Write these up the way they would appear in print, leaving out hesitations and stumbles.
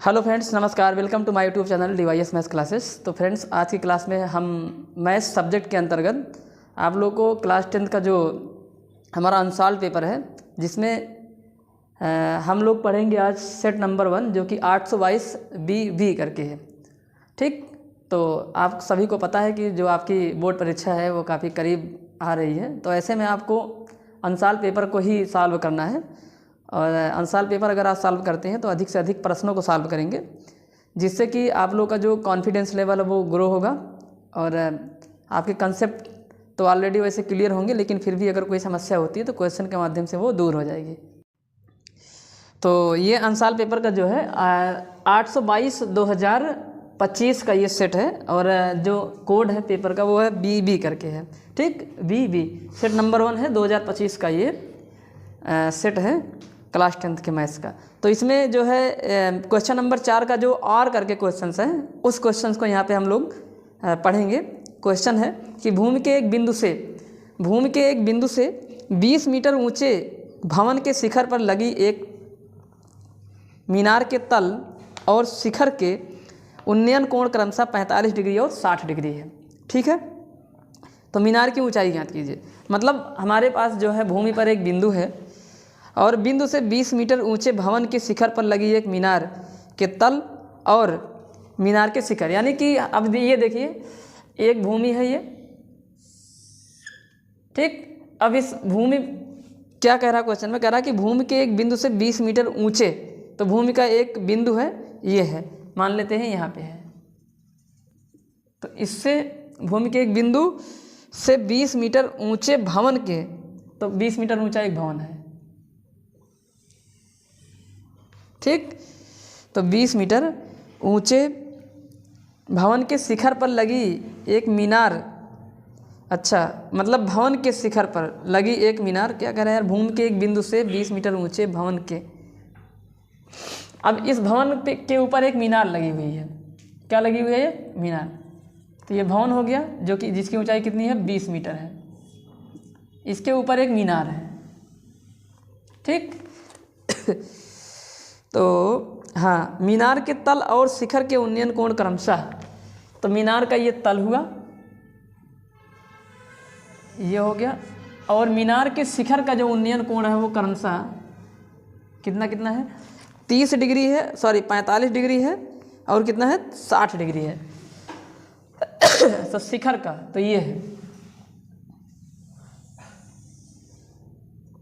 Hello friends, नमस्कार। Welcome to my YouTube channel DYS maths classes. तो friends, आज की क्लास में हम मैथ्स सब्जेक्ट के अंतर्गत आप लोगों को क्लास 10th का जो हमारा अनसॉल्व पेपर है, जिसमें हम लोग पढ़ेंगे आज सेट नंबर 1 जो कि 822 BV करके है। ठीक, तो आप सभी को पता है कि जो आपकी बोर्ड परीक्षा है वो काफ़ी करीब आ रही है, तो ऐसे में आपको अनसॉल्व पेपर को ही सॉल्व करना है। और अनसॉल्व पेपर अगर आप सॉल्व करते हैं तो अधिक से अधिक प्रश्नों को सॉल्व करेंगे, जिससे कि आप लोग का जो कॉन्फिडेंस लेवल है वो ग्रो होगा और आपके कंसेप्ट तो ऑलरेडी वैसे क्लियर होंगे, लेकिन फिर भी अगर कोई समस्या होती है तो क्वेश्चन के माध्यम से वो दूर हो जाएगी। तो ये अनसॉल्व पेपर का जो है 822/2025 का ये सेट है और जो कोड है पेपर का वो है BB करके है। ठीक, BB सेट नंबर 1 है, 2025 का ये सेट है क्लास 10th के मैथ्स का। तो इसमें जो है क्वेश्चन नंबर 4 का जो और करके क्वेश्चंस हैं, उस क्वेश्चंस को यहाँ पे हम लोग पढ़ेंगे। क्वेश्चन है कि भूमि के एक बिंदु से 20 मीटर ऊंचे भवन के शिखर पर लगी एक मीनार के तल और शिखर के उन्नयन कोण क्रमशः 45 डिग्री और 60 डिग्री है। ठीक है, तो मीनार की ऊंचाई ज्ञात कीजिए। मतलब हमारे पास जो है भूमि पर एक बिंदु है और बिंदु से 20 मीटर ऊंचे भवन के शिखर पर लगी एक मीनार के तल और मीनार के शिखर, यानी कि अब ये देखिए एक भूमि है ये। ठीक, अब इस भूमि क्या कह रहा क्वेश्चन में, कह रहा कि भूमि के एक बिंदु से 20 मीटर ऊंचे, तो भूमि का एक बिंदु है ये है, मान लेते हैं यहाँ पे है। तो इससे भूमि के एक बिंदु से 20 मीटर ऊंचे भवन के, तो 20 मीटर ऊंचा एक भवन है। ठीक, तो 20 मीटर ऊंचे भवन के शिखर पर लगी एक मीनार। अच्छा, मतलब भवन के शिखर पर लगी एक मीनार, क्या कह रहा है यार, भूमि के एक बिंदु से 20 मीटर ऊंचे भवन के। अब इस भवन के ऊपर एक मीनार लगी हुई है। क्या लगी हुई है ये? मीनार। तो ये भवन हो गया जो कि जिसकी ऊंचाई कितनी है? 20 मीटर है। इसके ऊपर एक मीनार है। ठीक तो हाँ, मीनार के तल और शिखर के उन्नयन कोण क्रमशः, तो मीनार का ये तल हुआ, ये हो गया, और मीनार के शिखर का जो उन्नयन कोण है वो क्रमशः कितना कितना है? 30 डिग्री है, सॉरी 45 डिग्री है, और कितना है? 60 डिग्री है। तो शिखर का तो ये है,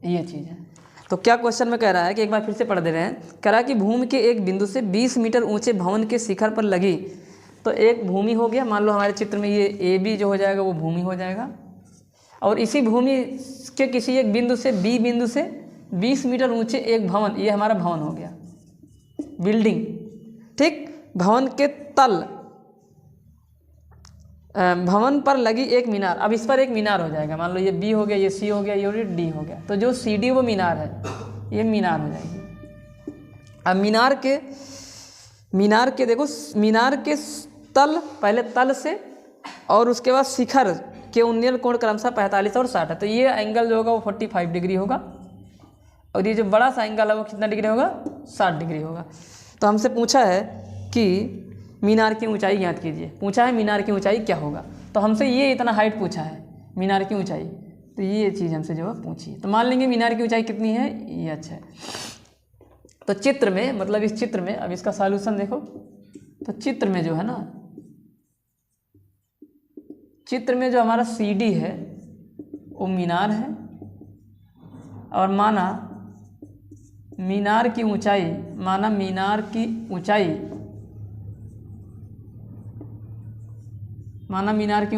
ये चीज़ है। तो क्या क्वेश्चन में कह रहा है कि एक बार फिर से पढ़ दे रहे हैं। कह रहा है कि भूमि के एक बिंदु से 20 मीटर ऊंचे भवन के शिखर पर लगी, तो एक भूमि हो गया, मान लो हमारे चित्र में ये AB जो हो जाएगा वो भूमि हो जाएगा, और इसी भूमि के किसी एक बिंदु से B बिंदु से 20 मीटर ऊंचे एक भवन, ये हमारा भवन हो गया, बिल्डिंग। ठीक, भवन के तल भवन पर लगी एक मीनार। अब इस पर एक मीनार हो जाएगा, मान लो ये B हो गया, ये C हो गया, ये D हो गया, तो जो CD वो मीनार है, ये मीनार हो जाएगी। अब मीनार के देखो, मीनार के तल, पहले तल से और उसके बाद शिखर के उन्नयन कोण क्रमशः 45 और 60 है। तो ये एंगल जो होगा वो 45 डिग्री होगा, और ये जो बड़ा सा एंगल है वो कितना डिग्री होगा? 60 डिग्री होगा। तो हमसे पूछा है कि मीनार की ऊंचाई ज्ञात कीजिए। पूछा है मीनार की ऊंचाई क्या होगा, तो हमसे ये इतना हाइट पूछा है मीनार की ऊंचाई, तो ये चीज़ हमसे जो है पूछी है। तो मान लेंगे मीनार की ऊंचाई कितनी है, ये। अच्छा है, तो चित्र में, मतलब इस चित्र में, अब इसका सॉल्यूशन देखो, तो चित्र में जो है ना, चित्र में जो हमारा CD है वो मीनार है, और माना मीनार की ऊंचाई h है। माना मीनार की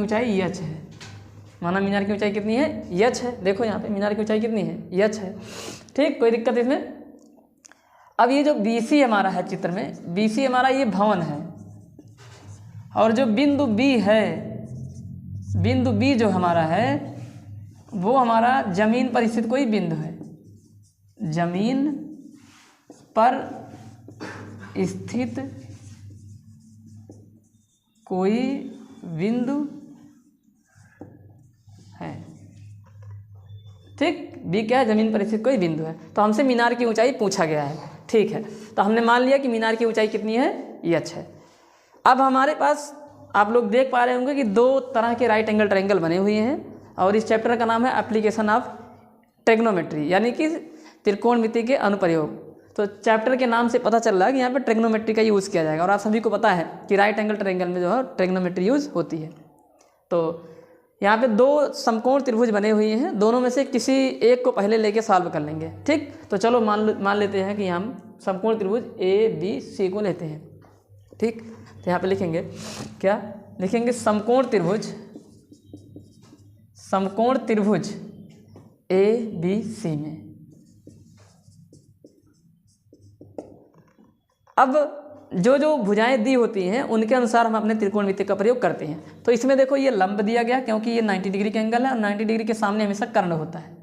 ऊंचाई कितनी है? h है। देखो यहाँ पे मीनार की ऊंचाई कितनी है? h है। ठीक, कोई दिक्कत इसमें? अब ये जो BC हमारा है चित्र में, BC हमारा ये भवन है, और जो बिंदु B जो हमारा है वो हमारा जमीन पर स्थित कोई बिंदु है, जमीन पर स्थित कोई बिंदु है। ठीक, B क्या है? जमीन पर स्थित कोई बिंदु है। तो हमसे मीनार की ऊंचाई पूछा गया है। ठीक है, तो हमने मान लिया कि मीनार की ऊंचाई कितनी है, h है। अब हमारे पास आप लोग देख पा रहे होंगे कि दो तरह के राइट एंगल ट्रायंगल बने हुए हैं और इस चैप्टर का नाम है एप्लीकेशन ऑफ ट्रिग्नोमेट्री, यानी कि त्रिकोणमिति के अनुप्रयोग। तो चैप्टर के नाम से पता चल रहा है कि यहाँ पे ट्रिग्नोमेट्री का यूज़ किया जाएगा और आप सभी को पता है कि राइट एंगल ट्रायंगल में जो है ट्रिग्नोमेट्री यूज़ होती है। तो यहाँ पे दो समकोण त्रिभुज बने हुए हैं, दोनों में से किसी एक को पहले लेके सॉल्व कर लेंगे। ठीक, तो चलो मान लेते हैं कि हम समकोण त्रिभुज ABC को लेते हैं। ठीक, तो यहाँ पे लिखेंगे क्या, लिखेंगे समकोण त्रिभुज ABC में। अब जो जो भुजाएं दी होती हैं उनके अनुसार हम अपने त्रिकोणमिति का प्रयोग करते हैं। तो इसमें देखो ये लंब दिया गया क्योंकि ये 90 डिग्री का एंगल है और 90 डिग्री के सामने हमेशा कर्ण होता है।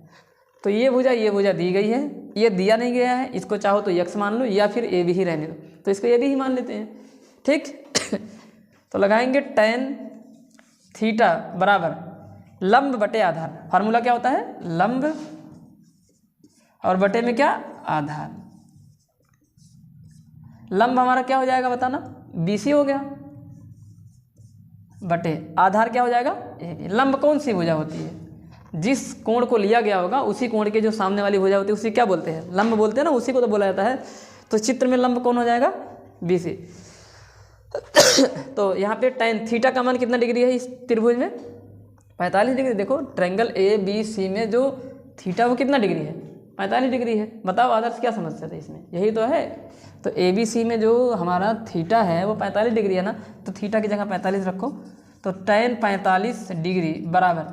तो ये भुजा दी गई है, ये दिया नहीं गया है, इसको चाहो तो x मान लो या फिर AB ही रहने दो, तो इसको AB ही मान लेते हैं। ठीक तो लगाएंगे tan थीटा बराबर लंब बटे आधार। फार्मूला क्या होता है, लंब और बटे में क्या, आधार। लंब हमारा क्या हो जाएगा बताना, BC हो गया, बटे आधार क्या हो जाएगा, AB। लंब कौन सी भुजा होती है, जिस कोण को लिया गया होगा उसी कोण के जो सामने वाली भुजा होती है उसी क्या बोलते हैं, लंब बोलते हैं ना, उसी को तो बोला जाता है। तो चित्र में लंब कौन हो जाएगा, BC। तो यहाँ पे tan थीटा का मान कितना डिग्री है इस त्रिभुज में, 45 डिग्री। देखो ट्रायंगल ABC में जो थीटा वो कितना डिग्री है, 45 डिग्री है। बताओ आदर्श क्या समस्या थी इसमें, यही तो है। तो ABC में जो हमारा थीटा है वो 45 डिग्री है ना, तो थीटा की जगह 45 रखो। तो tan 45 डिग्री बराबर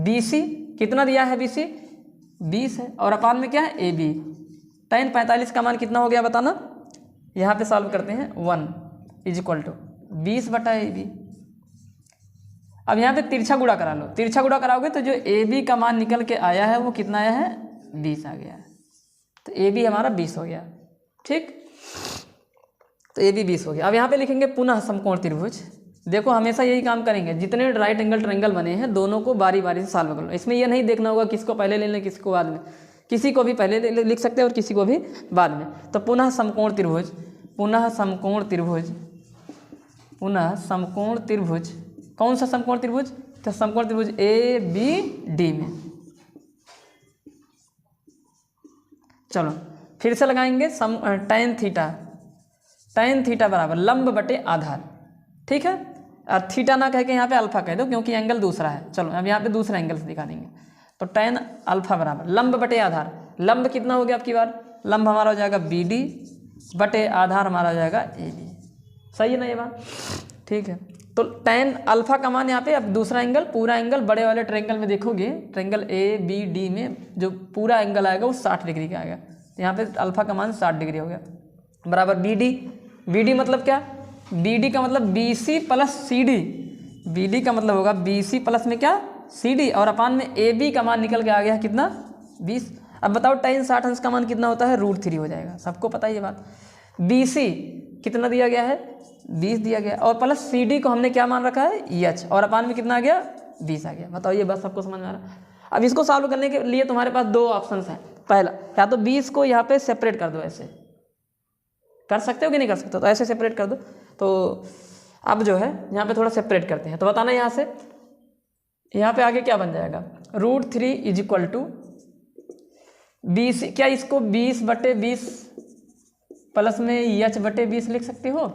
BC कितना दिया है, BC 20 है और अपान में क्या है, AB। tan 45 का मान कितना हो गया बताना, यहाँ पे सॉल्व करते हैं, 1 = 20 बटा AB। अब यहाँ पे तिरछा गुणा करा लो, तिरछा गुणा कराओगे तो जो AB का मान निकल के आया है वो कितना आया है, 20 आ गया है। तो AB हमारा 20 हो गया। ठीक, तो AB 20 हो गया। अब यहाँ पे लिखेंगे पुनः समकोण त्रिभुज। देखो हमेशा यही काम करेंगे, जितने राइट एंगल ट्रायंगल बने हैं दोनों को बारी बारी से सॉल्व कर लो। इसमें यह नहीं देखना होगा किसको पहले ले लें किसको बाद में, किसी को भी पहले लिख सकते हैं और किसी को भी बाद में। तो पुनः समकोण त्रिभुज, पुनः समकोण त्रिभुज, पुनः समकोण त्रिभुज, कौन सा समकोण त्रिभुज, तो समकोण त्रिभुज ABD में। चलो फिर से लगाएंगे tan थीटा बराबर लंब बटे आधार। ठीक है, और थीटा ना कह के यहाँ पे अल्फा कह दो क्योंकि एंगल दूसरा है। चलो अब यहाँ पे दूसरा एंगल से दिखा देंगे। तो tan अल्फा बराबर लंब बटे आधार। लंब कितना हो गया आपकी बार, लंब हमारा हो जाएगा BD बटे आधार हमारा हो जाएगा AB। सही है ना ये बात, ठीक है। तो tan अल्फा का मान यहाँ पे, अब दूसरा एंगल, पूरा एंगल बड़े वाले ट्रायंगल में देखोगे, ट्रायंगल ABD में जो पूरा एंगल आएगा वो 60 डिग्री का आएगा। तो यहाँ पे अल्फा का मान 60 डिग्री हो गया बराबर BD मतलब क्या, BD का मतलब BC प्लस CD, BD का मतलब होगा BC प्लस में क्या, CD, और अपान में AB का मान निकल के आ गया है कितना, 20। अब बताओ tan 60 अंश का मान कितना होता है, √3 हो जाएगा, सबको पता है ये बात। BC कितना दिया गया है, 20 दिया गया, और प्लस CD को हमने क्या मान रखा है, H, और अपान में कितना आ गया, 20 आ गया। बताओ ये बात सबको समझ में आ रहा है। अब इसको सॉल्व करने के लिए तुम्हारे पास दो ऑप्शंस हैं। पहला, या तो 20 को यहाँ पे सेपरेट कर दो, ऐसे कर सकते हो कि नहीं कर सकते, तो ऐसे सेपरेट कर दो। तो अब जो है यहाँ पे थोड़ा सेपरेट करते हैं, तो बताना यहाँ से, यहाँ पे आगे क्या बन जाएगा, √3 = 20। क्या इसको 20 बटे 20 प्लस में H बटे 20 लिख सकते हो,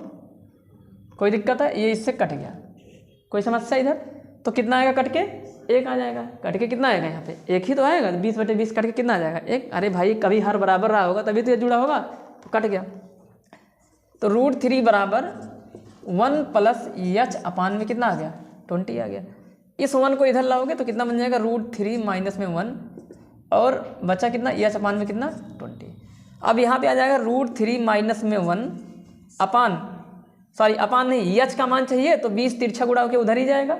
कोई दिक्कत है, ये इससे कट गया, कोई समस्या इधर, तो कितना आएगा कट के, 1 आ जाएगा। कट के कितना आएगा, यहाँ पे 1 ही तो आएगा, 20 बटे 20 कट के कितना आ जाएगा, 1। अरे भाई कभी हर बराबर रहा होगा तभी तो ये जुड़ा होगा, तो कट गया। तो √3 बराबर 1 प्लस H अपान में कितना आ गया, 20 आ गया। इस 1 को इधर लाओगे तो कितना बन जाएगा, √3 माइनस में 1, और बचा कितना, H अपान में कितना, 20। अब यहाँ पे आ जाएगा √3 माइनस में 1 अपान, सॉरी अपान नहीं, H का मान चाहिए तो 20 तिरछा गुणा होकर उधर ही जाएगा,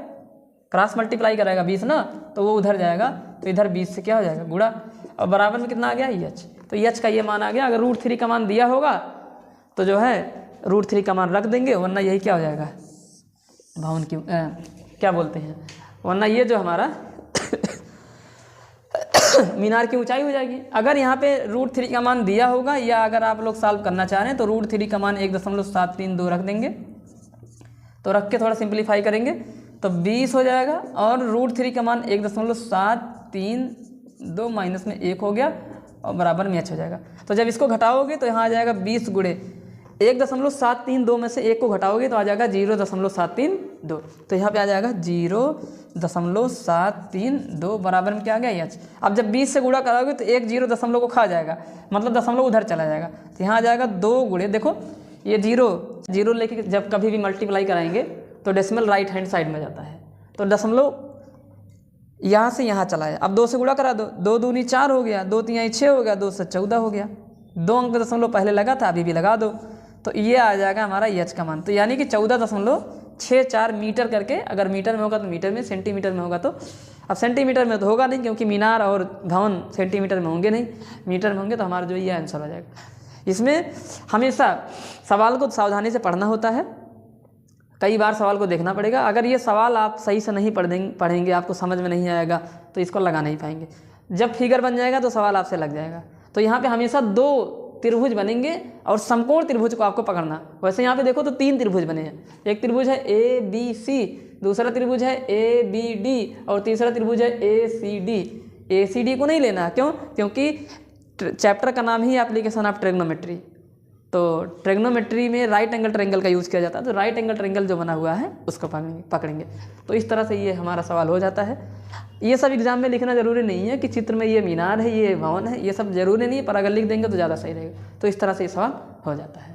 क्रॉस मल्टीप्लाई कराएगा 20 ना, तो वो उधर जाएगा, तो इधर 20 से क्या हो जाएगा गुणा, और बराबर में कितना आ गया, H। तो H का ये मान आ गया। अगर √3 का मान दिया होगा तो जो है √3 का मान रख देंगे, वरना यही क्या हो जाएगा, भावन क्यों क्या बोलते हैं, वरना ये जो हमारा मीनार की ऊंचाई हो जाएगी। अगर यहाँ पे √3 का मान दिया होगा या अगर आप लोग सॉल्व करना चाह रहे हैं तो √3 का मान 1.732 रख देंगे। तो रख के थोड़ा सिंप्लीफाई करेंगे तो 20 हो जाएगा और √3 का मान 1.732 माइनस में 1 हो गया और बराबर में h हो जाएगा। तो जब इसको घटाओगे तो यहाँ आ जाएगा 20 गुणे 1.732 में से 1 को घटाओगे तो आ जाएगा 0.732। तो यहाँ पे आ जाएगा 0.732 बराबर में क्या आ गया h। अब जब 20 से गुणा कराओगे तो एक 0 दशमलव को खा जाएगा, मतलब दशमलव उधर चला जाएगा। तो यहाँ आ जाएगा 2 गुणे, देखो ये 0 लेके जब कभी भी मल्टीप्लाई कराएंगे तो डेसिमल राइट हैंड साइड में जाता है, तो दशमलव यहाँ से यहाँ चला है। अब 2 से गुणा करा दो, 2 दूनी 4 हो गया, 2 तिहाई 6 हो गया, 2 से 14 हो गया। 2 अंक दशमलव पहले लगा था, अभी भी लगा दो, तो ये आ जाएगा हमारा h का मान। तो यानी कि 14.64 मीटर करके, अगर मीटर में होगा तो मीटर में, सेंटीमीटर में होगा तो, अब सेंटीमीटर में तो होगा नहीं क्योंकि मीनार और भवन सेंटीमीटर में होंगे नहीं, मीटर में होंगे, तो हमारा जो ये आंसर हो जाएगा। इसमें हमेशा सवाल को सावधानी से पढ़ना होता है, कई बार सवाल को देखना पड़ेगा। अगर ये सवाल आप सही से नहीं पढ़ेंगे, आपको समझ में नहीं आएगा तो इसको लगा नहीं पाएंगे। जब फिगर बन जाएगा तो सवाल आपसे लग जाएगा। तो यहाँ पे हमेशा 2 त्रिभुज बनेंगे और समकोण त्रिभुज को आपको पकड़ना। वैसे यहाँ पे देखो तो 3 त्रिभुज बने हैं, एक त्रिभुज है ABC, दूसरा त्रिभुज है ABD और तीसरा त्रिभुज है ACD। ACD को नहीं लेना, क्यों? क्योंकि चैप्टर का नाम ही एप्लीकेशन ऑफ ट्रिग्नोमेट्री, तो ट्रिग्नोमेट्री में राइट एंगल ट्रायंगल का यूज़ किया जाता है, तो राइट एंगल ट्रायंगल जो बना हुआ है उसको पकड़ेंगे। तो इस तरह से ये हमारा सवाल हो जाता है। ये सब एग्जाम में लिखना ज़रूरी नहीं है कि चित्र में ये मीनार है, ये भवन है, ये सब ज़रूरी नहीं है, पर अगर लिख देंगे तो ज़्यादा सही रहेगा। तो इस तरह से ये सवाल हो जाता है।